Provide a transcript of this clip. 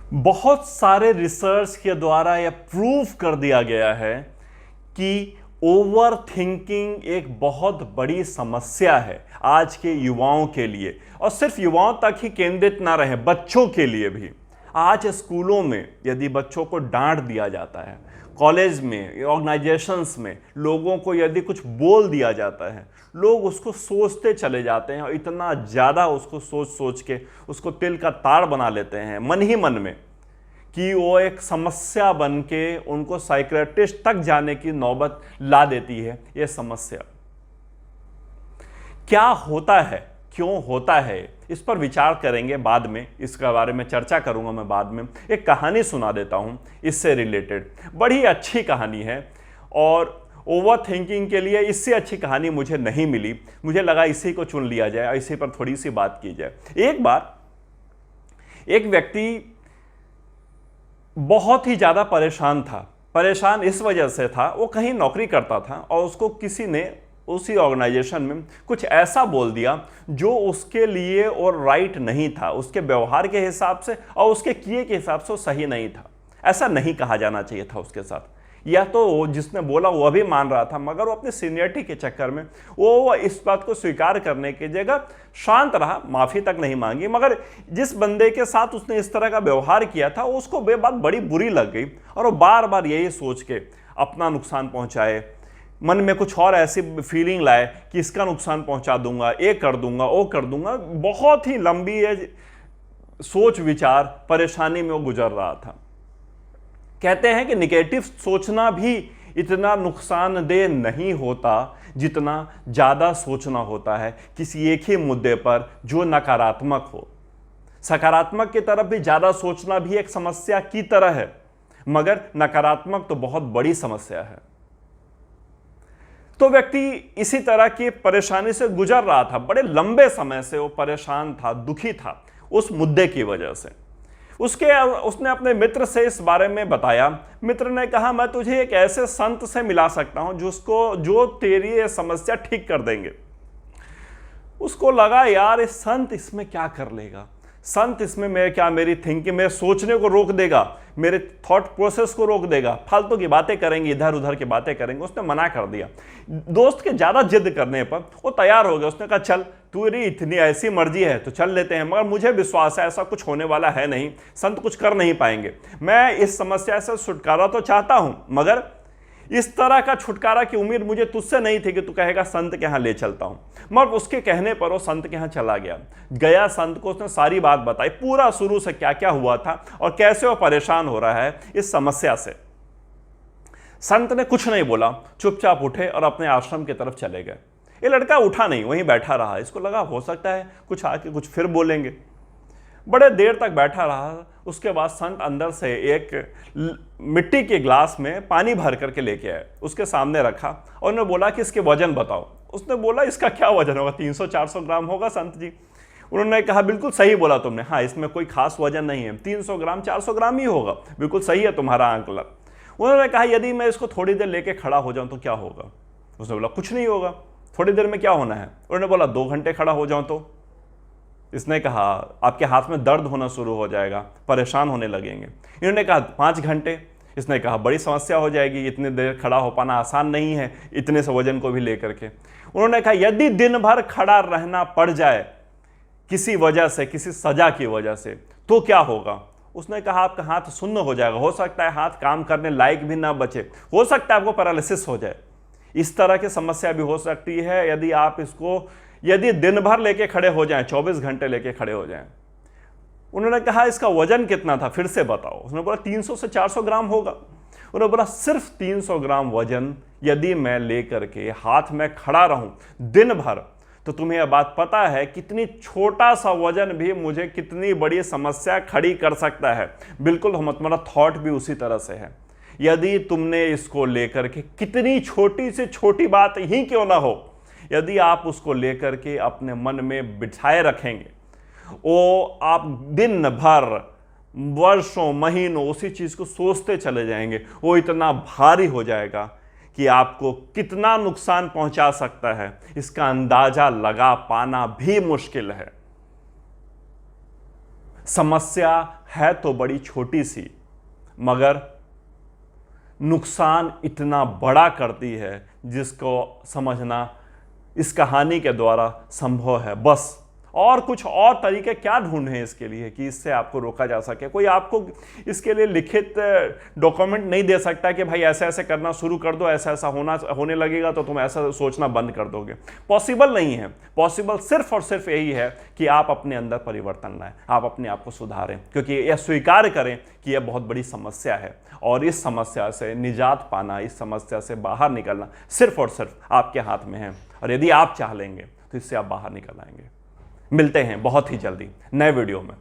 बहुत सारे रिसर्च के द्वारा यह प्रूव कर दिया गया है कि ओवर थिंकिंग एक बहुत बड़ी समस्या है आज के युवाओं के लिए, और सिर्फ युवाओं तक ही केंद्रित ना रहे, बच्चों के लिए भी। आज स्कूलों में यदि बच्चों को डांट दिया जाता है, कॉलेज में, ऑर्गेनाइजेशंस में लोगों को यदि कुछ बोल दिया जाता है, लोग उसको सोचते चले जाते हैं और इतना ज़्यादा उसको सोच सोच के उसको तिल का तार बना लेते हैं मन ही मन में कि वो एक समस्या बन के उनको साइकियाट्रिस्ट तक जाने की नौबत ला देती है। ये समस्या क्या होता है, क्यों होता है, इस पर विचार करेंगे बाद में, इसके बारे में चर्चा करूंगा मैं बाद में। एक कहानी सुना देता हूं इससे रिलेटेड, बड़ी अच्छी कहानी है, और ओवर थिंकिंग के लिए इससे अच्छी कहानी मुझे नहीं मिली। मुझे लगा इसी को चुन लिया जाए और इसी पर थोड़ी सी बात की जाए। एक बार एक व्यक्ति बहुत ही ज़्यादा परेशान था। परेशान इस वजह से था, वो कहीं नौकरी करता था और उसको किसी ने उसी ऑर्गेनाइजेशन में कुछ ऐसा बोल दिया जो उसके लिए और राइट नहीं था, उसके व्यवहार के हिसाब से और उसके किए के हिसाब से वो सही नहीं था। ऐसा नहीं कहा जाना चाहिए था उसके साथ। या तो जिसने बोला वह भी मान रहा था, मगर वो अपनी सीनियरिटी के चक्कर में वो इस बात को स्वीकार करने की जगह शांत रहा, माफ़ी तक नहीं मांगी। मगर जिस बंदे के साथ उसने इस तरह का व्यवहार किया था उसको वे बात बड़ी बुरी लग गई, और वो बार बार यही सोच के अपना नुकसान पहुंचाए, मन में कुछ और ऐसी फीलिंग लाए कि इसका नुकसान पहुंचा दूंगा, ये कर दूंगा, वो कर दूंगा। बहुत ही लंबी सोच विचार परेशानी में वो गुजर रहा था। कहते हैं कि निगेटिव सोचना भी इतना नुकसानदेह नहीं होता जितना ज़्यादा सोचना होता है किसी एक ही मुद्दे पर जो नकारात्मक हो। सकारात्मक की तरफ भी ज़्यादा सोचना भी एक समस्या की तरह है, मगर नकारात्मक तो बहुत बड़ी समस्या है। तो व्यक्ति इसी तरह की परेशानी से गुजर रहा था, बड़े लंबे समय से वो परेशान था, दुखी था उस मुद्दे की वजह से। उसने अपने मित्र से इस बारे में बताया। मित्र ने कहा, मैं तुझे एक ऐसे संत से मिला सकता हूं जो तेरी ये समस्या ठीक कर देंगे। उसको लगा, यार इस संत इसमें क्या कर लेगा, संत इसमें मेरी थिंकिंग, मेरे सोचने को रोक देगा, मेरे थॉट प्रोसेस को रोक देगा, फालतू की बातें करेंगे, इधर उधर की बातें करेंगे। उसने मना कर दिया। दोस्त के ज़्यादा जिद करने पर वो तैयार हो गया। उसने कहा, चल तेरी इतनी ऐसी मर्जी है तो चल लेते हैं, मगर मुझे विश्वास है ऐसा कुछ होने वाला है नहीं, संत कुछ कर नहीं पाएंगे। मैं इस समस्या से छुटकारा तो चाहता हूं, मगर इस तरह का छुटकारा की उम्मीद मुझे तुझसे नहीं थी कि तू कहेगा संत के यहाँ ले चलता हूं। मगर उसके कहने पर वो संत के यहाँ चला गया। संत को उसने सारी बात बताई, पूरा शुरू से क्या क्या हुआ था और कैसे वो परेशान हो रहा है इस समस्या से। संत ने कुछ नहीं बोला, चुपचाप उठे और अपने आश्रम की तरफ चले गए। ये लड़का उठा नहीं, वहीं बैठा रहा। इसको लगा हो सकता है कुछ आके कुछ फिर बोलेंगे। बड़े देर तक बैठा रहा। उसके बाद संत अंदर से एक मिट्टी के ग्लास में पानी भर करके लेके आए, उसके सामने रखा और उन्होंने बोला कि इसके वजन बताओ। उसने बोला, इसका क्या वजन होगा, 300-400 ग्राम होगा संत जी। उन्होंने कहा, बिल्कुल सही बोला तुमने, हाँ इसमें कोई खास वजन नहीं है, 300 ग्राम 400 ग्राम ही होगा, बिल्कुल सही है तुम्हारा आंकलन। उन्होंने कहा, यदि मैं इसको थोड़ी देर लेके खड़ा हो जाऊं तो क्या होगा। उसने बोला, कुछ नहीं होगा, थोड़ी देर में क्या होना है। उन्होंने बोला, 2 घंटे खड़ा हो जाऊं तो। इसने कहा, आपके हाथ में दर्द होना शुरू हो जाएगा, परेशान होने लगेंगे। इन्होंने कहा 5 घंटे। इसने कहा, बड़ी समस्या हो जाएगी, इतनी देर खड़ा हो पाना आसान नहीं है, इतने से वजन को भी लेकर के। उन्होंने कहा, यदि दिन भर खड़ा रहना पड़ जाए किसी वजह से, किसी सजा की वजह से, तो क्या होगा। उसने कहा, आपका हाथ सुन्न हो जाएगा, हो सकता है हाथ काम करने लायक भी ना बचे, हो सकता है आपको पैरालिसिस हो जाए। इस तरह की समस्या भी हो सकती है यदि दिन भर लेके खड़े हो जाएं, 24 घंटे लेके खड़े हो जाएं। उन्होंने कहा, इसका वजन कितना था, फिर से बताओ। उसने बोला, 300 से 400 ग्राम होगा। उन्होंने बोला, सिर्फ 300 ग्राम वजन यदि मैं लेकर के हाथ में खड़ा रहूं दिन भर, तो तुम्हें यह बात पता है कितनी छोटा सा वजन भी मुझे कितनी बड़ी समस्या खड़ी कर सकता है। बिल्कुल तुम्हारा थॉट भी उसी तरह से है। यदि तुमने इसको लेकर के, कितनी छोटी से छोटी बात ही क्यों ना हो, यदि आप उसको लेकर के अपने मन में बिठाए रखेंगे, वो आप दिन भर, वर्षों, महीनों उसी चीज को सोचते चले जाएंगे। वो इतना भारी हो जाएगा कि आपको कितना नुकसान पहुंचा सकता है इसका अंदाजा लगा पाना भी मुश्किल है। समस्या है तो बड़ी छोटी सी, मगर नुकसान इतना बड़ा करती है जिसको समझना इस कहानी के द्वारा संभव है। बस और कुछ और तरीके क्या ढूंढें इसके लिए कि इससे आपको रोका जा सके। कोई आपको इसके लिए लिखित डॉक्यूमेंट नहीं दे सकता कि भाई ऐसे ऐसे करना शुरू कर दो, ऐसा ऐसा होने लगेगा तो तुम ऐसा सोचना बंद कर दोगे। पॉसिबल नहीं है। पॉसिबल सिर्फ और सिर्फ यही है कि आप अपने अंदर परिवर्तन लाएं, आप अपने आप को सुधारें, क्योंकि यह स्वीकार करें कि यह बहुत बड़ी समस्या है और इस समस्या से निजात पाना, इस समस्या से बाहर निकलना सिर्फ और सिर्फ आपके हाथ में है। और यदि आप चाह लेंगे तो इससे आप बाहर निकल आएंगे। मिलते हैं बहुत ही जल्दी नए वीडियो में।